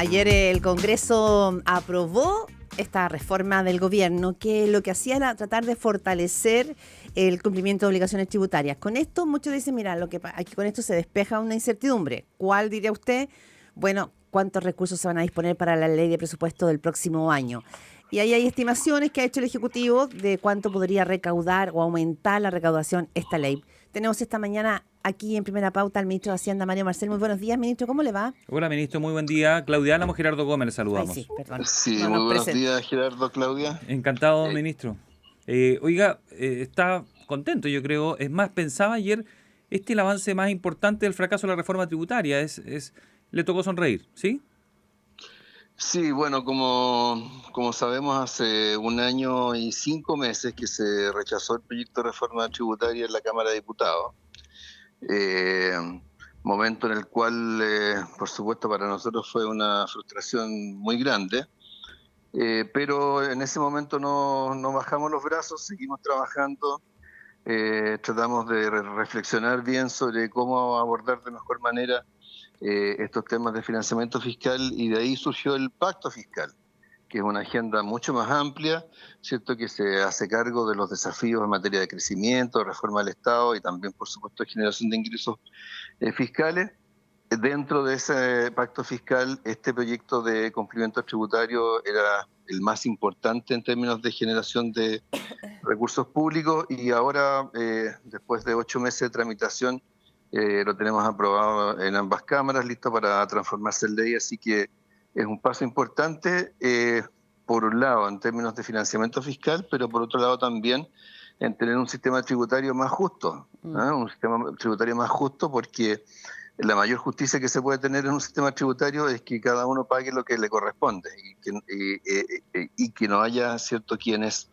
Ayer el Congreso aprobó esta reforma del gobierno que lo que hacía era tratar de fortalecer el cumplimiento de obligaciones tributarias. Con esto muchos dicen, mira, aquí con esto se despeja una incertidumbre. ¿Cuál diría usted? Bueno, ¿cuántos recursos se van a disponer para la ley de presupuesto del próximo año? Y ahí hay estimaciones que ha hecho el Ejecutivo de cuánto podría recaudar o aumentar la recaudación esta ley. Tenemos esta mañana aquí en Primera Pauta al ministro de Hacienda, Mario Marcel. Muy buenos días, ministro. ¿Cómo le va? Hola, ministro, muy buen día. Claudia Álamo, Gerardo Gómez, le Ay, sí, saludamos. perdón. Sí, No muy nos buenos presenta. días, Gerardo, Claudia. Encantado, Eh, ministro. Oiga, está contento, yo creo. Es más, pensaba ayer, el avance más importante del fracaso de la reforma tributaria. Le tocó sonreír, ¿sí? sí, bueno, como sabemos, hace 1 año y 5 meses que se rechazó el proyecto de reforma tributaria en la Cámara de Diputados. Eh, Momento en el cual, por supuesto, para nosotros fue una frustración muy grande. Pero en ese momento no bajamos los brazos, seguimos trabajando. Tratamos de reflexionar bien sobre cómo abordar de mejor manera estos temas de financiamiento fiscal, y de ahí surgió el pacto fiscal, que es una agenda mucho más amplia, ¿cierto?, que se hace cargo de los desafíos en materia de crecimiento, reforma del Estado y también, por supuesto, generación de ingresos fiscales. Dentro de ese pacto fiscal, este proyecto de cumplimiento tributario era el más importante en términos de generación de recursos públicos, y ahora, después de 8 meses de tramitación, lo tenemos aprobado en ambas cámaras, listo para transformarse en ley, así que es un paso importante, por un lado en términos de financiamiento fiscal, pero por otro lado también en tener un sistema tributario más justo, un sistema tributario más justo, porque la mayor justicia que se puede tener en un sistema tributario es que cada uno pague lo que le corresponde y que no haya, ¿cierto?, quienes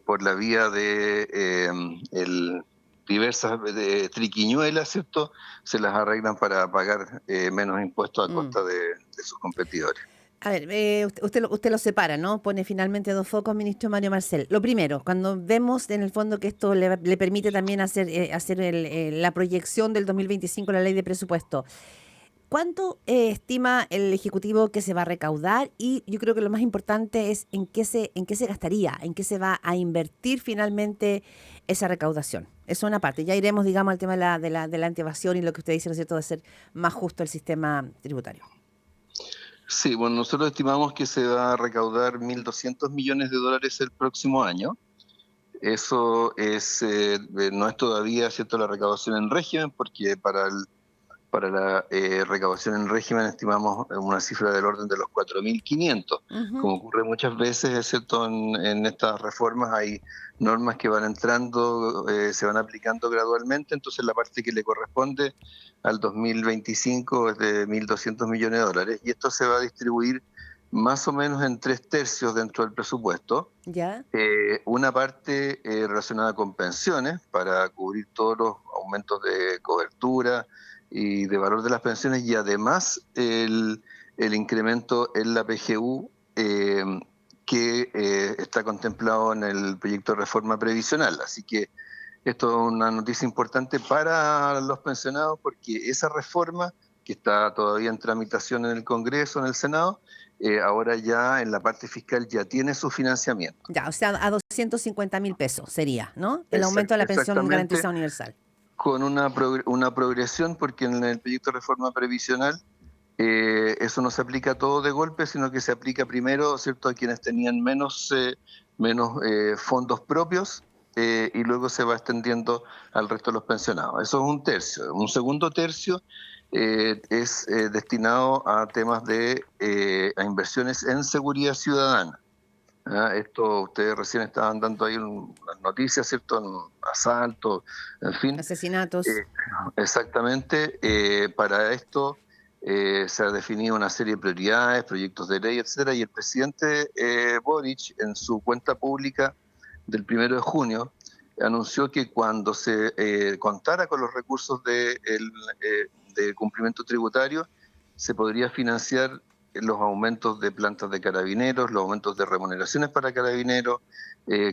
por la vía de diversas triquiñuelas, ¿cierto?, se las arreglan para pagar menos impuestos a costa de sus competidores. A ver, usted lo separa, ¿no? Pone finalmente dos focos, ministro Mario Marcel. Lo primero, cuando vemos en el fondo que esto le permite también hacer la proyección del 2025, la ley de presupuesto, ¿cuánto estima el Ejecutivo que se va a recaudar? Y yo creo que lo más importante es en qué se gastaría, en qué se va a invertir finalmente esa recaudación. Eso es una parte. Ya iremos, digamos, al tema de la antievasión y lo que usted dice, ¿no es cierto?, de hacer más justo el sistema tributario. Sí, bueno, nosotros estimamos que se va a recaudar $1.200 millones el próximo año. Eso no es todavía, ¿cierto?, la recaudación en régimen, porque para la recaudación en régimen estimamos una cifra del orden de los 4.500. Como ocurre muchas veces, es cierto, en estas reformas hay normas que van entrando, se van aplicando gradualmente, entonces la parte que le corresponde al 2025 es de $1.200 millones, y esto se va a distribuir más o menos en 3/3 dentro del presupuesto. ¿Ya? Una parte relacionada con pensiones, para cubrir todos los aumentos de cobertura y de valor de las pensiones, y además el incremento en la PGU que está contemplado en el proyecto de reforma previsional. Así que esto es una noticia importante para los pensionados, porque esa reforma, que está todavía en tramitación en el Congreso, en el Senado, ahora ya en la parte fiscal ya tiene su financiamiento. Ya, o sea, a 250.000 pesos sería, ¿no? El aumento de la pensión garantizada universal. Con una progresión, porque en el proyecto de reforma previsional eso no se aplica todo de golpe, sino que se aplica primero, ¿cierto?, a quienes tenían menos fondos propios, y luego se va extendiendo al resto de los pensionados. Eso es un tercio. Un segundo tercio es destinado a temas a inversiones en seguridad ciudadana. Esto ustedes recién estaban dando ahí unas noticias, ¿cierto?, en asaltos, en fin. Asesinatos. Exactamente. Para esto se ha definido una serie de prioridades, proyectos de ley, etcétera, y el presidente Boric, en su cuenta pública del 1 de junio, anunció que cuando se contara con los recursos de cumplimiento tributario, se podría financiar los aumentos de plantas de carabineros, los aumentos de remuneraciones para carabineros,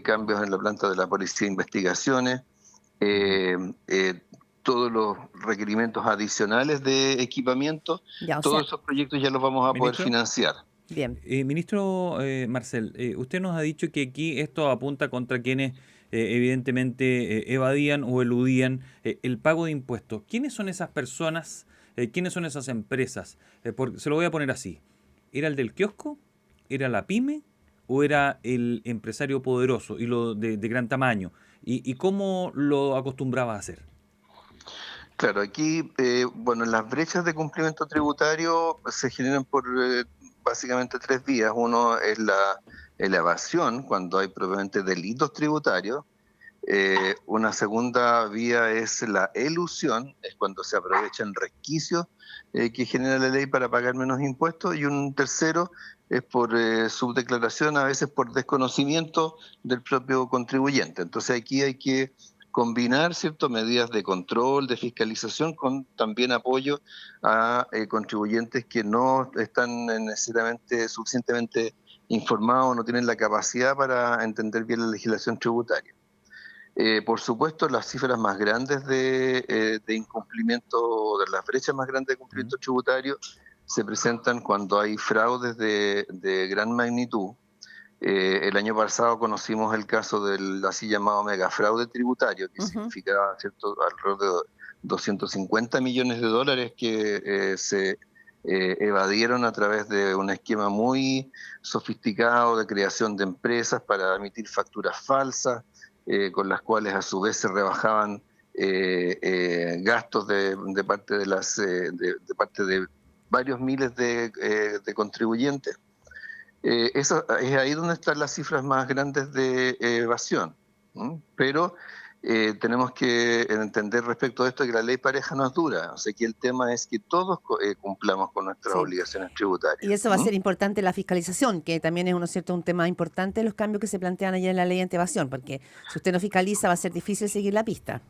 cambios en la planta de la Policía de Investigaciones, todos los requerimientos adicionales de equipamiento, Ya, o sea, todos esos proyectos ya los vamos a poder Ministro. financiar. bien. Ministro Marcel, usted nos ha dicho que aquí esto apunta contra quienes evidentemente evadían o eludían el pago de impuestos. ¿Quiénes son esas personas? ¿Quiénes son esas empresas? Se lo voy a poner así. ¿Era el del kiosco? ¿Era la pyme? ¿O era el empresario poderoso y lo de gran tamaño? ¿Y cómo lo acostumbraba a hacer? Claro, aquí, bueno, las brechas de cumplimiento tributario se generan por básicamente tres vías. Uno es la evasión, cuando hay propiamente delitos tributarios. Una segunda vía es la elusión, es cuando se aprovechan resquicios que genera la ley para pagar menos impuestos. Y un tercero es por subdeclaración, a veces por desconocimiento del propio contribuyente. Entonces aquí hay que combinar ciertas medidas de control, de fiscalización, con también apoyo a contribuyentes que no están necesariamente suficientemente informados, no tienen la capacidad para entender bien la legislación tributaria. Por supuesto, las cifras más grandes de incumplimiento, de las brechas más grandes de cumplimiento tributario, se presentan cuando hay fraudes de gran magnitud. El año pasado conocimos el caso del así llamado megafraude tributario, que significaba, ¿cierto?, alrededor de 250 millones de dólares que se evadieron a través de un esquema muy sofisticado de creación de empresas para emitir facturas falsas, con las cuales a su vez se rebajaban gastos de parte de parte de varios miles de contribuyentes. Eso es ahí donde están las cifras más grandes de evasión. Pero tenemos que entender respecto a esto que la ley pareja no es dura. O sea, que el tema es que todos cumplamos con nuestras obligaciones tributarias. Y eso va a ser importante la fiscalización, que también es un tema importante, los cambios que se plantean allá en la ley anti-evasión, porque si usted no fiscaliza va a ser difícil seguir la pista.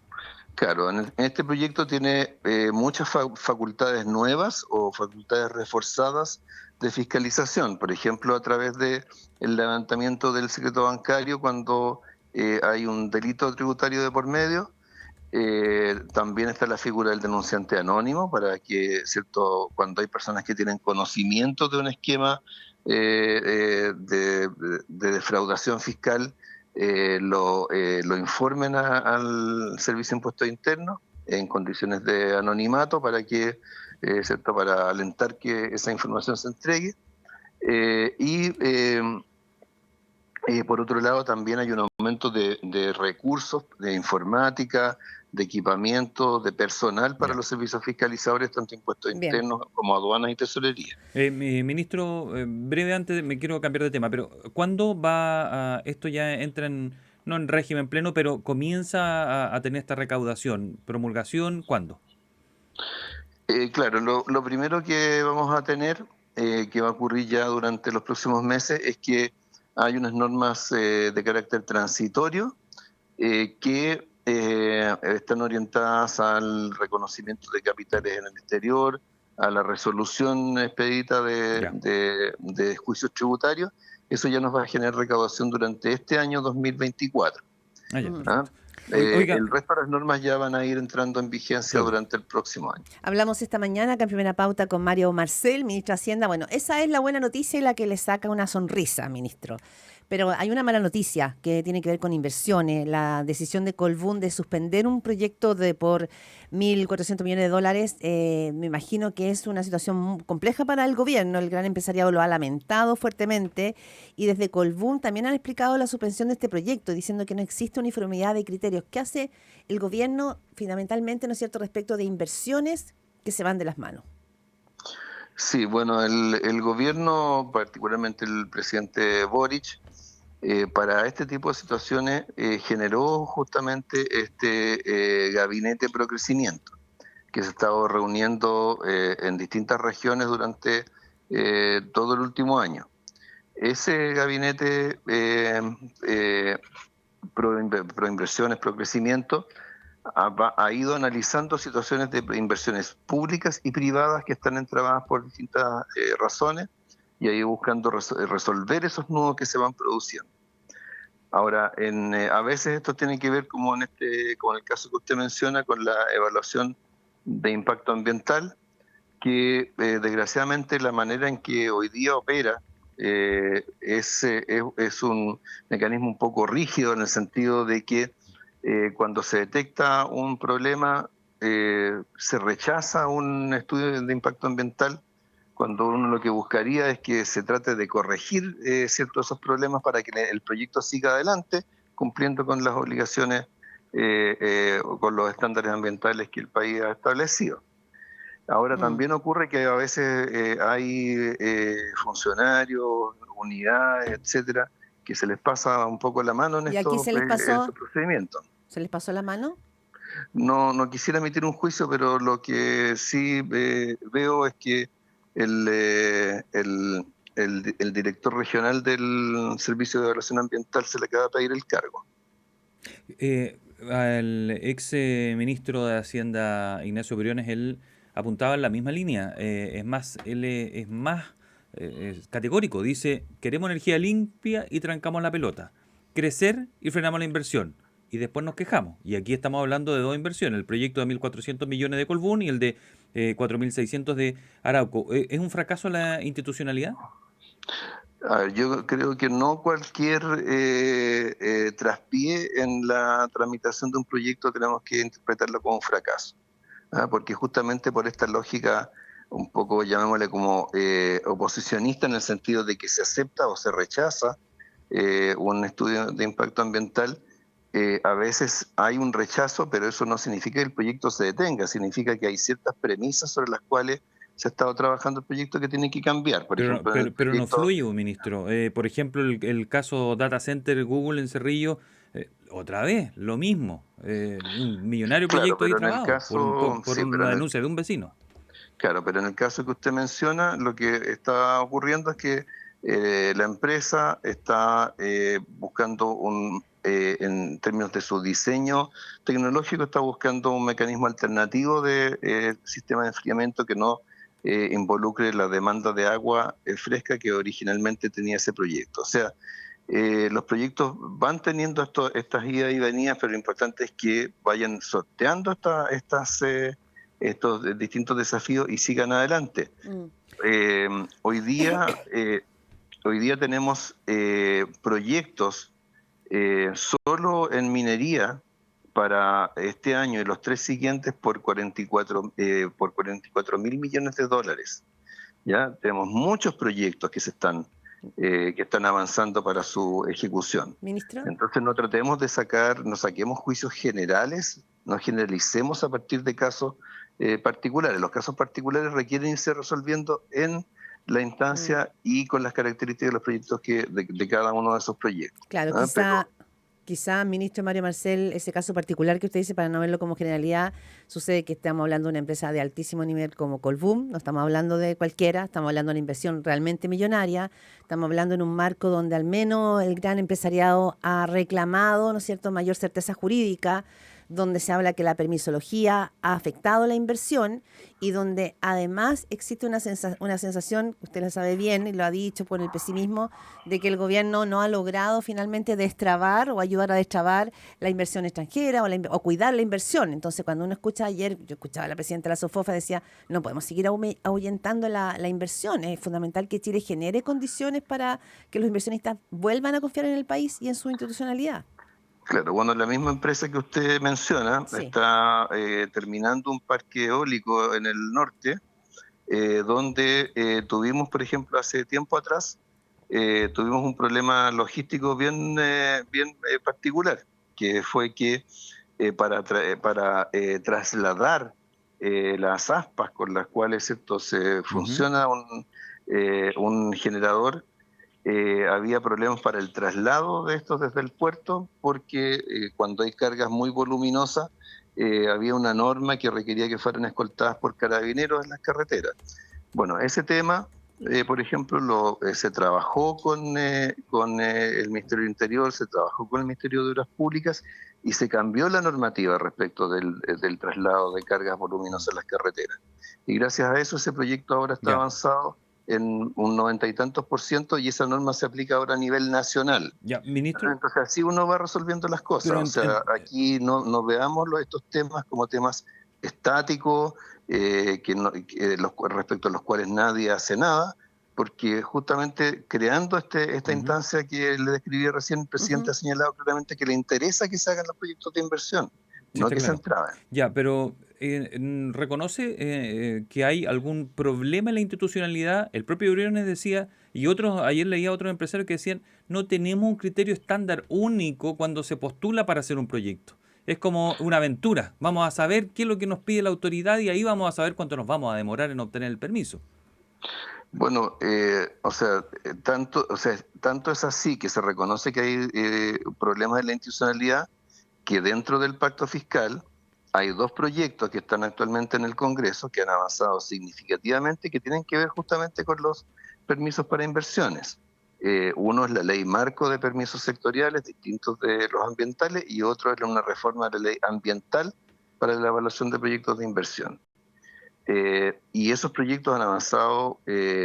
Claro, en este proyecto tiene muchas facultades nuevas o facultades reforzadas de fiscalización, por ejemplo, a través de el levantamiento del secreto bancario cuando hay un delito tributario de por medio. También está la figura del denunciante anónimo para que, cierto, cuando hay personas que tienen conocimiento de un esquema de defraudación fiscal, lo informen al Servicio de Impuestos Internos en condiciones de anonimato para que, ¿cierto?, para alentar que esa información se entregue. Por otro lado, también hay un aumento de recursos, de informática, de equipamiento, de personal para los servicios fiscalizadores, tanto impuestos internos como aduanas y tesorería. Ministro, breve antes, me quiero cambiar de tema, pero ¿cuándo va esto ya entra no en régimen pleno, pero comienza a tener esta recaudación? ¿Promulgación? ¿Cuándo? Claro, lo primero que vamos a tener, que va a ocurrir ya durante los próximos meses, es que hay unas normas de carácter transitorio que están orientadas al reconocimiento de capitales en el exterior, a la resolución expedita de juicios tributarios. Eso ya nos va a generar recaudación durante este año 2024. El resto de las normas ya van a ir entrando en vigencia durante el próximo año. Hablamos esta mañana acá en Primera Pauta con Mario Marcel, ministro de Hacienda. Bueno, esa es la buena noticia y la que le saca una sonrisa, ministro. Pero hay una mala noticia que tiene que ver con inversiones. La decisión de Colbún de suspender un proyecto por 1.400 millones de dólares, me imagino que es una situación muy compleja para el gobierno. El gran empresariado lo ha lamentado fuertemente y desde Colbún también han explicado la suspensión de este proyecto, diciendo que no existe uniformidad de criterios. ¿Qué hace el gobierno fundamentalmente, no es cierto, respecto de inversiones que se van de las manos? Sí, bueno, el gobierno, particularmente el presidente Boric, para este tipo de situaciones generó justamente este gabinete pro crecimiento que se ha estado reuniendo en distintas regiones durante todo el último año. Ese gabinete pro inversiones, pro crecimiento, ha ido analizando situaciones de inversiones públicas y privadas que están entrabadas por distintas razones y ha ido buscando resolver esos nudos que se van produciendo. Ahora, a veces esto tiene que ver, como como en el caso que usted menciona, con la evaluación de impacto ambiental, que desgraciadamente la manera en que hoy día opera es un mecanismo un poco rígido, en el sentido de que cuando se detecta un problema, se rechaza un estudio de impacto ambiental, cuando uno lo que buscaría es que se trate de corregir ciertos esos problemas para que el proyecto siga adelante, cumpliendo con las obligaciones o con los estándares ambientales que el país ha establecido. Ahora Mm. también ocurre que a veces hay funcionarios, unidades, etcétera, que se les pasa un poco la mano en ¿Y aquí estos procedimientos. se les pasó la mano? No quisiera emitir un juicio, pero lo que sí veo es que el, eh, el, el director regional del Servicio de Evaluación Ambiental se le acaba de pedir el cargo. Al ex ministro de Hacienda, Ignacio Briones, él apuntaba en la misma línea. Es más, él es más categórico. Dice, queremos energía limpia y trancamos la pelota. Crecer y frenamos la inversión. Y después nos quejamos. Y aquí estamos hablando de dos inversiones, el proyecto de 1.400 millones de Colbún y el de 4.600 de Arauco. ¿Es un fracaso la institucionalidad? A ver, yo creo que no cualquier traspié en la tramitación de un proyecto tenemos que interpretarlo como un fracaso, ¿ah? Porque justamente por esta lógica un poco, llamémosle como oposicionista, en el sentido de que se acepta o se rechaza un estudio de impacto ambiental, a veces hay un rechazo, pero eso no significa que el proyecto se detenga, significa que hay ciertas premisas sobre las cuales se ha estado trabajando el proyecto que tiene que cambiar. Por Pero, ejemplo, en el pero no proyecto... fluye, ministro. Por ejemplo, el caso Data Center Google en Cerrillo, otra vez, lo mismo. Un millonario Claro, proyecto ahí pero en el trabado caso, por sí, pero una denuncia de un vecino. claro, pero en el caso que usted menciona, lo que está ocurriendo es que la empresa está buscando en términos de su diseño tecnológico, está buscando un mecanismo alternativo de sistema de enfriamiento que no involucre la demanda de agua fresca que originalmente tenía ese proyecto. O sea, los proyectos van teniendo estas idas y venidas, pero lo importante es que vayan sorteando estos distintos desafíos y sigan adelante. Mm. Eh, hoy día, eh, hoy día tenemos proyectos solo en minería para este año y los 3 siguientes por 44 mil millones de dólares. ¿Ya? Tenemos muchos proyectos que están avanzando para su ejecución. ¿Ministro? Entonces no saquemos juicios generales, no generalicemos a partir de casos particulares. Los casos particulares requieren irse resolviendo en la Mm. instancia y con las características de los proyectos de cada uno de esos proyectos. Claro, ¿Ah? Pero quizá, ministro Mario Marcel, ese caso particular que usted dice, para no verlo como generalidad, sucede que estamos hablando de una empresa de altísimo nivel como Colbún, no estamos hablando de cualquiera, estamos hablando de una inversión realmente millonaria, estamos hablando en un marco donde al menos el gran empresariado ha reclamado, ¿no es cierto?, mayor certeza jurídica, donde se habla que la permisología ha afectado la inversión y donde además existe una sensación, usted la sabe bien y lo ha dicho por el pesimismo, de que el gobierno no ha logrado finalmente destrabar o ayudar a destrabar la inversión extranjera o cuidar la inversión. Entonces, cuando uno escucha ayer, yo escuchaba a la presidenta de la SOFOFA, decía, no podemos seguir ahuyentando la inversión. Es fundamental que Chile genere condiciones para que los inversionistas vuelvan a confiar en el país y en su institucionalidad. claro, bueno, la misma empresa que usted menciona Sí. está terminando un parque eólico en el norte, donde tuvimos, por ejemplo, hace tiempo atrás, tuvimos un problema logístico bien particular, que fue que para trasladar las aspas con las cuales, ¿cierto?, se Ujú. funciona un generador, había problemas para el traslado de estos desde el puerto, porque cuando hay cargas muy voluminosas, había una norma que requería que fueran escoltadas por carabineros en las carreteras. Bueno, ese tema, por ejemplo, se trabajó con el Ministerio del Interior, se trabajó con el Ministerio de Obras Públicas y se cambió la normativa respecto del traslado de cargas voluminosas en las carreteras. Y gracias a eso ese proyecto ahora está Ya. avanzado en un 90 y tantos %, y esa norma se aplica ahora a nivel nacional. Ya, ministro. Entonces así uno va resolviendo las cosas. Pero O sea, aquí no veamos estos temas como temas estáticos, respecto a los cuales nadie hace nada, porque justamente creando esta instancia que le describí recién, el presidente ha señalado claramente que le interesa que se hagan los proyectos de inversión, Sí, no está que se claro. entraben. Ya, pero ¿reconoce que hay algún problema en la institucionalidad? El propio Briones decía, y otros, ayer leía a otros empresarios que decían, no tenemos un criterio estándar único cuando se postula para hacer un proyecto. Es como una aventura. Vamos a saber qué es lo que nos pide la autoridad y ahí vamos a saber cuánto nos vamos a demorar en obtener el permiso. Bueno, tanto es así que se reconoce que hay problemas en la institucionalidad, que dentro del pacto fiscal hay 2 proyectos que están actualmente en el Congreso que han avanzado significativamente, que tienen que ver justamente con los permisos para inversiones. Uno es la ley marco de permisos sectoriales distintos de los ambientales, y otro es una reforma de la ley ambiental para la evaluación de proyectos de inversión. Y esos proyectos han avanzado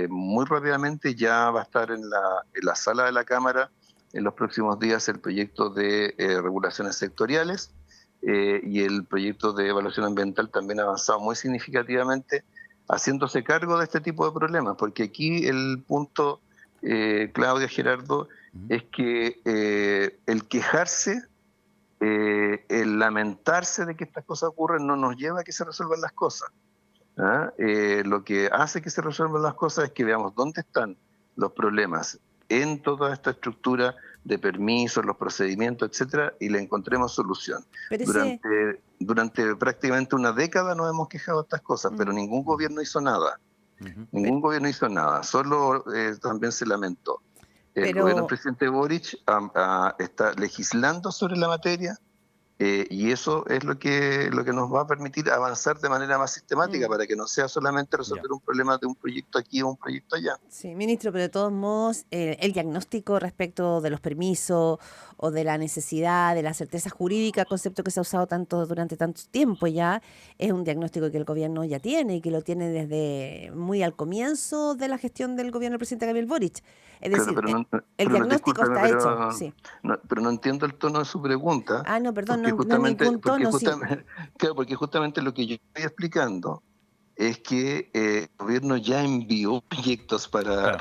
muy rápidamente. Ya va a estar en la sala de la Cámara en los próximos días el proyecto de regulaciones sectoriales, y el proyecto de evaluación ambiental también ha avanzado muy significativamente, haciéndose cargo de este tipo de problemas, porque aquí el punto, Claudia, Gerardo, es que el quejarse, el lamentarse de que estas cosas ocurren no nos lleva a que se resuelvan las cosas. Lo que hace que se resuelvan las cosas es que veamos dónde están los problemas en toda esta estructura de permisos, los procedimientos, etcétera, y le encontremos solución. Durante prácticamente una década nos hemos quejado de estas cosas, pero ningún gobierno hizo nada. Ningún gobierno hizo nada, solo también se lamentó. El gobierno del presidente Boric está legislando sobre la materia, y eso es lo que nos va a permitir avanzar de manera más sistemática, para que no sea solamente resolver un problema de un proyecto aquí o un proyecto allá. Sí, ministro, pero de todos modos, el diagnóstico respecto de los permisos o de la necesidad, de la certeza jurídica, concepto que se ha usado durante tanto tiempo ya, es un diagnóstico que el gobierno ya tiene y que lo tiene desde muy al comienzo de la gestión del gobierno del presidente Gabriel Boric. Es decir, el diagnóstico está hecho. Sí. Pero no entiendo el tono de su pregunta. No, perdón, no es ningún tono, sí. Claro, porque justamente lo que yo estoy explicando es que el gobierno ya envió proyectos para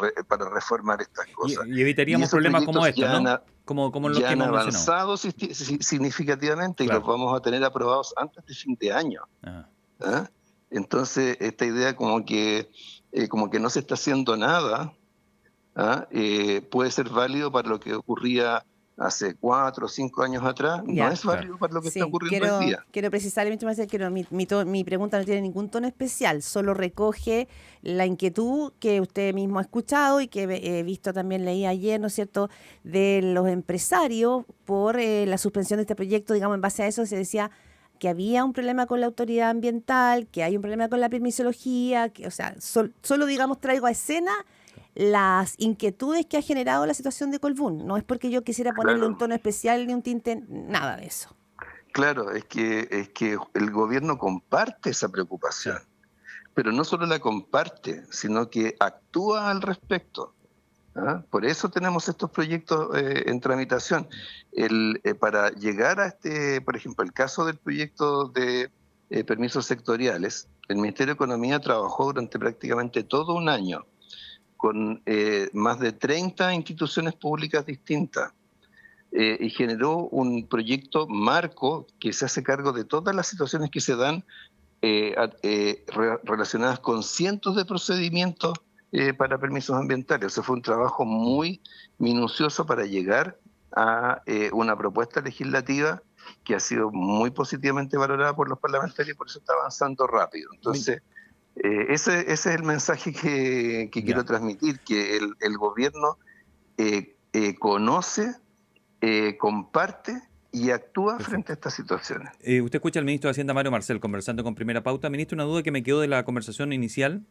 reformar estas cosas. Y evitaríamos problemas como estos, ¿no? Como los que hemos avanzado significativamente, y los vamos a tener aprobados antes de fin de año. Entonces, esta idea como que no se está haciendo nada, puede ser válido para lo que ocurría hace 4 o 5 años atrás, no es válido para lo que está ocurriendo hoy día. Quiero precisar, Marcel, que mi pregunta no tiene ningún tono especial, solo recoge la inquietud que usted mismo ha escuchado y que he visto, también leí ayer, ¿no es cierto?, de los empresarios por la suspensión de este proyecto. Digamos, en base a eso se decía que había un problema con la autoridad ambiental, que hay un problema con la permisología, que, o sea, solo digamos, traigo a escena las inquietudes que ha generado la situación de Colbún. No es porque yo quisiera ponerle un tono especial ni un tinte, nada de eso. Claro, es que el gobierno comparte esa preocupación, pero no solo la comparte, sino que actúa al respecto. Por eso tenemos estos proyectos en tramitación. Para llegar a por ejemplo, el caso del proyecto de permisos sectoriales, el Ministerio de Economía trabajó durante prácticamente todo un año con más de 30 instituciones públicas distintas, y generó un proyecto marco que se hace cargo de todas las situaciones que se dan relacionadas con cientos de procedimientos para permisos ambientales. O sea, fue un trabajo muy minucioso para llegar a una propuesta legislativa que ha sido muy positivamente valorada por los parlamentarios, y por eso está avanzando rápido. Entonces, ese es el mensaje que quiero transmitir, que el gobierno conoce, comparte y actúa frente a estas situaciones. Usted escucha al ministro de Hacienda, Mario Marcel, conversando con Primera Pauta. Ministro, una duda que me quedó de la conversación inicial.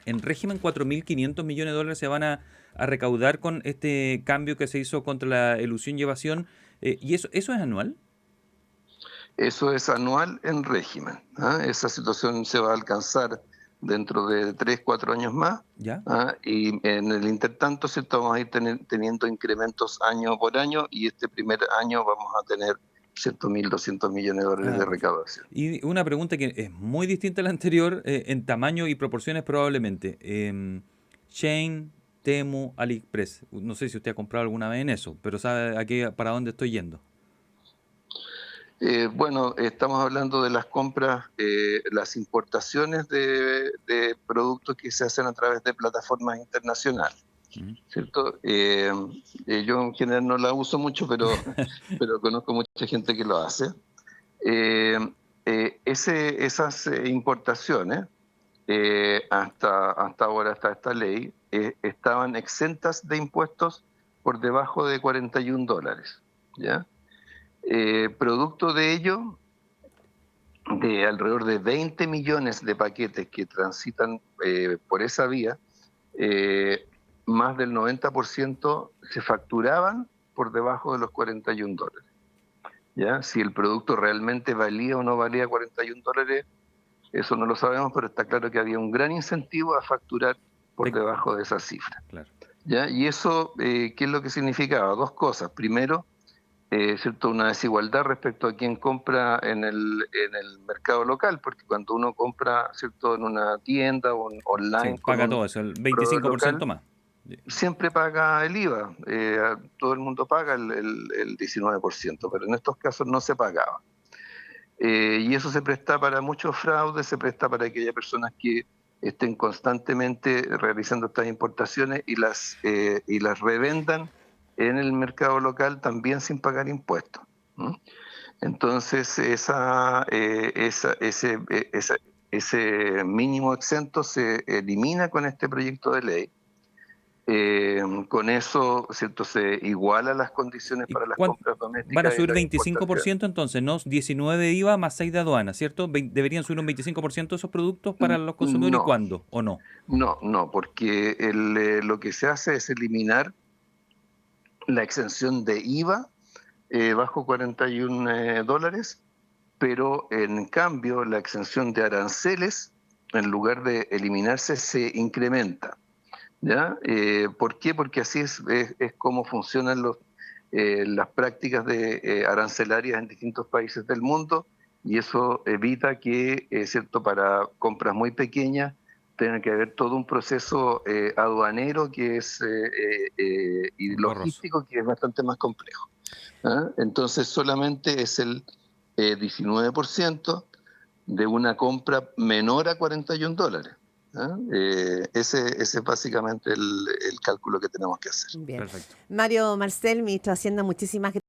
En régimen, 4.500 millones de dólares se van a recaudar con este cambio que se hizo contra la elusión y evasión. ¿Y eso es anual? Eso es anual en régimen. Esa situación se va a alcanzar dentro de 3, 4 años más. ¿Ya? Y en el intertanto, ¿cierto? Vamos a ir teniendo incrementos año por año, y este primer año vamos a tener, ¿cierto?, 1.200 millones de dólares de Perfecto. recaudación. Y una pregunta que es muy distinta a la anterior, en tamaño y proporciones probablemente. Shein, Temu, AliExpress. No sé si usted ha comprado alguna vez en eso, pero sabe para dónde estoy yendo. Bueno, estamos hablando de las compras, las importaciones de productos que se hacen a través de plataformas internacionales, Ujú. ¿cierto? Yo en general no la uso mucho, pero conozco mucha gente que lo hace. Eh, esas importaciones, hasta ahora, hasta esta ley, estaban exentas de impuestos por debajo de $41, ¿ya? Producto de ello, de alrededor de 20 millones de paquetes que transitan por esa vía, eh, más del 90% se facturaban por debajo de los $41. ¿Ya? Si el producto realmente valía o no valía $41, eso no lo sabemos, pero está claro que había un gran incentivo a facturar por Te- debajo de esa cifra. Claro. ¿Ya? Y eso, ¿qué es lo que significaba? Dos cosas. Primero, ¿cierto?, una desigualdad respecto a quien compra en el mercado local, porque cuando uno compra, ¿cierto?, en una tienda o Sí, online con paga un todo eso, el proveedor 25% local, más. siempre paga el IVA. Todo el mundo paga el 19%, pero en estos casos no se pagaba. Y eso se presta para muchos fraudes, se presta para que haya personas que estén constantemente realizando estas importaciones y las revendan en el mercado local también sin pagar impuestos. ¿M? Entonces, ese mínimo exento se elimina con este proyecto de ley. Con eso, ¿cierto?, se iguala las condiciones ¿Y para las cuánto? compras Van a domésticas y subir las importaciones. 25% entonces, ¿no? 19 de IVA más 6 de aduana, ¿cierto? ¿Deberían subir un 25% esos productos para los consumidores y No, cuándo o no? no, porque lo que se hace es eliminar la exención de IVA bajo $41, pero en cambio la exención de aranceles, en lugar de eliminarse, se incrementa. ¿Ya? ¿Por qué? Porque así es como funcionan las prácticas arancelarias en distintos países del mundo, y eso evita que, ¿cierto?, para compras muy pequeñas tenga que haber todo un proceso aduanero y Engorroso. logístico que es bastante más complejo. Entonces solamente es el 19% de una compra menor a $41. Ese es básicamente el cálculo que tenemos que hacer. Bien. Perfecto. Mario Marcel, ministro de Hacienda, muchísimas gracias.